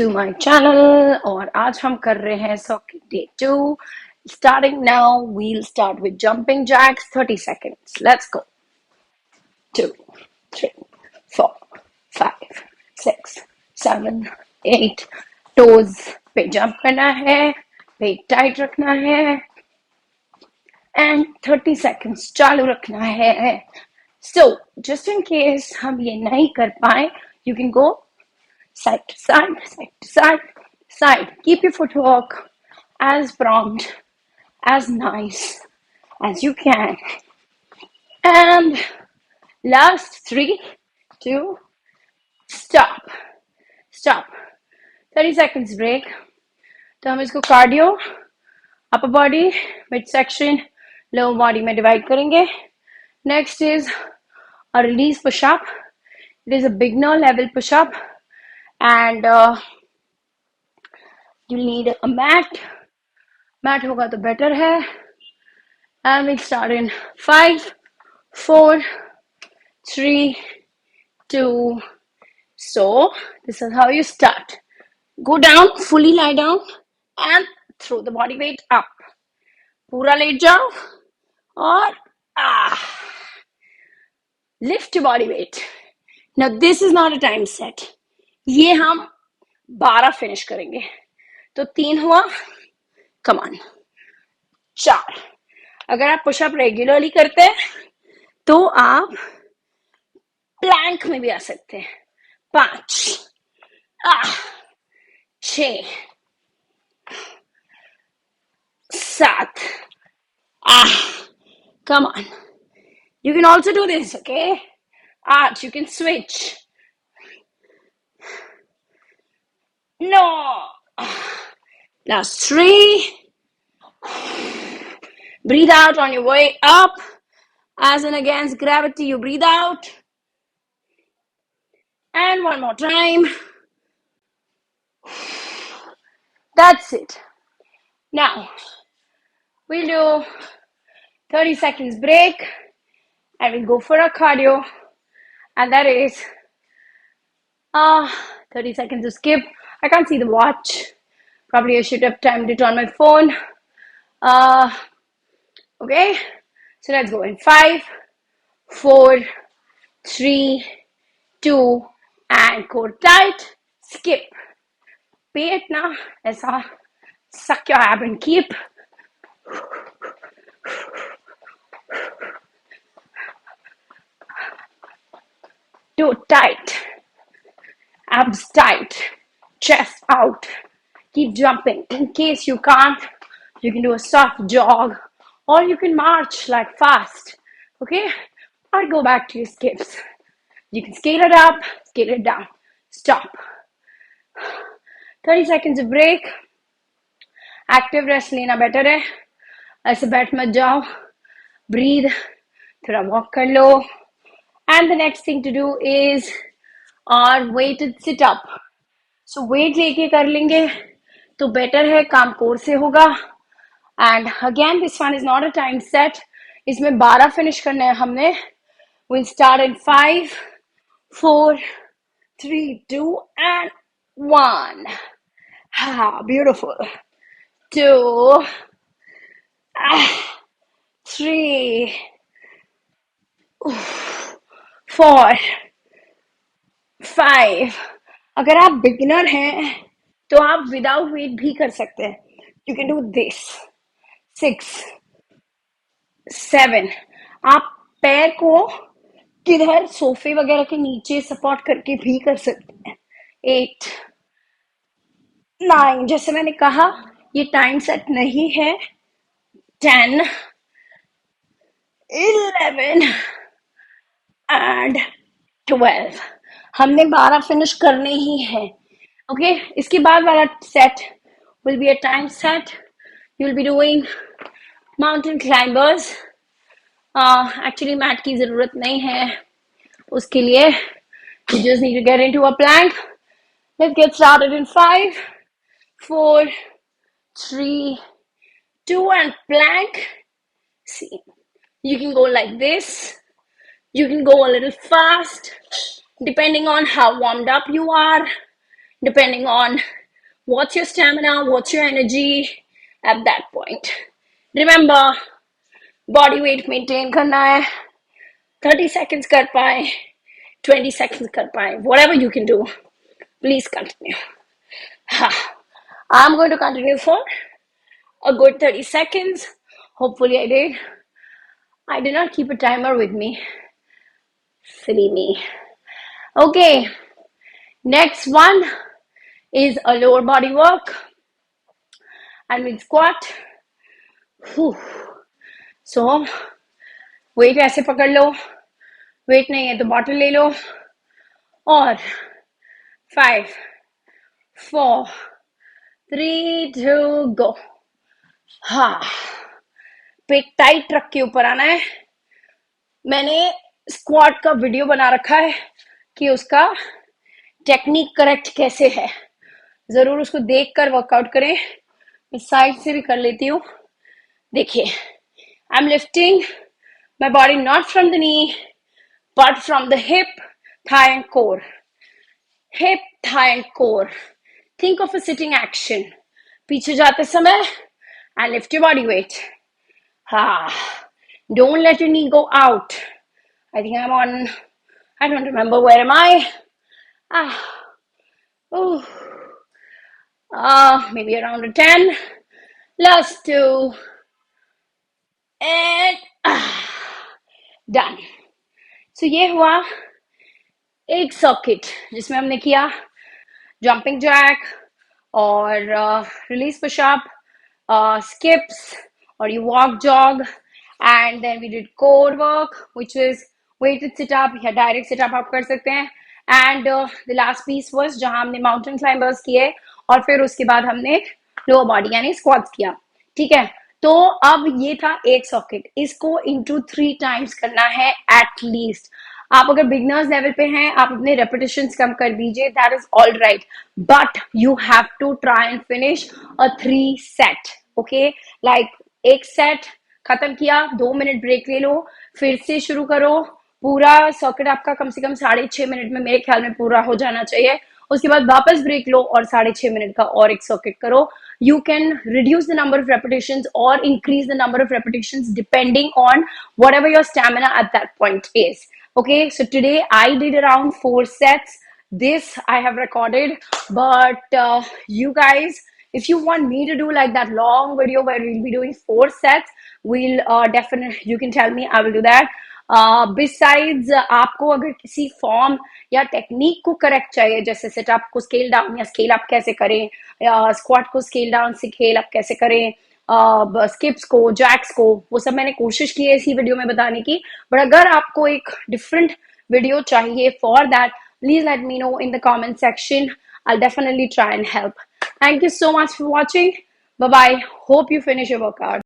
To my channel. और आज हम कर रहे हैं socket day 2। Starting now we'll start with jumping jacks 30 seconds. Let's go. 2 3 4 5 6 7 8 toes पे जंप करना है, वेट टाइट रखना है एंड 30 seconds चालू रखना है. So just in case हम ये नहीं कर पाए, you can go side to side, side to side, side. Keep your footwork as prompt, as nice as you can. And last 3, 2, stop. Stop. 30 seconds break. तो हम इसको cardio, upper body, mid section, lower body में divide करेंगे. Next is a release push-up. It is a beginner level push-up and you'll need a mat. Mat होगा तो better है. And we'll start in 5, 4, 3, 2. So this is how you start. Go down, fully lie down and throw the body weight up. पूरा late जाओ और lift your body weight. Now this is not a time set. ये हम 12 finish करेंगे. तो 3 हुआ. Come on. 4. अगर आप पुशअप रेगुलरली करते हैं तो आप प्लैंक में भी आ सकते हैं. 5, 6, 7. Come on. You can also do this, okay? 8. You can switch. No. Last 3. Breathe out on your way up. As in against gravity, you breathe out. And one more time. That's it. Now, we'll do 30 seconds break and we'll go for a cardio. And that is 30 seconds to skip. I can't see the watch. Probably I should have timed it on my phone. Okay, so let's go in 5, 4, 3, 2, and core tight. Skip. Pay it now. ऐसा suck your ab and keep. Do tight. Abs tight. Chest out. Keep jumping. In case you can't, you can do a soft jog or you can march like fast. Okay? Or go back to your skips. You can scale it up, scale it down. Stop. 30 seconds of break. Active rest लेना better है. ऐसे बैठ मत जाओ. Breathe. थोड़ा walk कर लो. And the next thing to do is our weighted sit up. So weight लेके कर लेंगे तो better है, काम कोर से होगा. And again, this one is not a time set. इसमें 12 finish करने हैं हमने. We'll start in 5, 4, 3, 2, and 1. Beautiful. 2, 3, 4, 5. अगर आप बिगिनर हैं तो आप विदाउट वेट भी कर सकते हैं. You can do this. 6, 7. आप पैर को किधर सोफे वगैरह के नीचे सपोर्ट करके भी कर सकते हैं. 8, 9. जैसे मैंने कहा ये टाइम सेट नहीं है. 10, 11 and 12. हमने 12 फिनिश करने ही है. ओके, इसके बाद वाला set will be a time set. You will be doing mountain climbers. Actually mat की जरूरत नहीं है उसके लिए. You just need to get into a plank. Let's get started in 5, 4, 3, 2, and plank. See, you can go like this. You can go a little fast depending on how warmed up you are. depending on what's your stamina, what's your energy at that point. Remember, body weight maintain करना है. 30 seconds कर पाए, 20 seconds कर पाए, whatever you can do. Please continue. I'm going to continue for a good 30 seconds. Hopefully I did. I did not keep a timer with me. Silly me. Okay. Next one is a lower body work. And with squat. Whew. So, weight ऐसे पकड़ लो. Weight नहीं है तो bottle ले लो. और 5, 4, 3, 2, go. हाँ, पेट tight रख के ऊपर आना है. मैंने स्क्वाट का वीडियो बना रखा है कि उसका टेक्निक करेक्ट कैसे है. जरूर उसको देखकर वर्कआउट करें. मैं साइड से भी कर लेती हूँ. देखिए, I am lifting my body not from the knee but from the hip, thigh and core. Hip, thigh and core. Think of a sitting action. पीछे जाते समय and lift your body weight. Don't let your knee go out. I think I'm on, I don't remember where am I. Maybe around a 10. Last 2. And done. So ये हुआ एक circuit जिसमें हमने किया jumping jack और release pushup, skips, or you walk jog, and then we did core work which was weighted sit up या direct sit up आप कर सकते हैं. And the last piece was जहां हमने mountain climbers किए और फिर उसके बाद हमने lower body यानी squats किया. ठीक है, तो अब ये था एक सॉकेट. इसको into 3 times करना है at least. आप अगर बिगनर्स लेवल पे हैं आप अपने रेपिटेशंस कम कर दीजिए, that is all right, but you have to try and finish a 3 set. Okay, like एक सेट खत्म किया, 2 मिनट ब्रेक ले लो, फिर से शुरू करो. पूरा सर्किट आपका कम से कम 6.5 मिनट में मेरे ख्याल में पूरा हो जाना चाहिए. उसके बाद वापस ब्रेक लो और 6.5 मिनट का और एक सर्किट करो. You can reduce the number of repetitions or increase the number of repetitions depending on whatever your stamina at that point is. Okay, so today I did around 4 sets. This I have recorded, but you guys, if you want me to do like that long video where we'll be doing 4 sets, we'll definitely, you can tell me, I will do that. Besides, आपको अगर किसी form या technique को correct चाहिए, जैसे setup को scale down या scale up कैसे करें, या स्क्वाट को स्केल डाउन स्केल अप कैसे करें, स्किप्स को, जैक्स को, वो सब मैंने कोशिश की है इसी वीडियो में बताने की. बट अगर आपको एक डिफरेंट वीडियो चाहिए for that, please let me know in the comment section. I'll definitely try and help. Thank you so much for watching. Bye bye. Hope you finish your workout.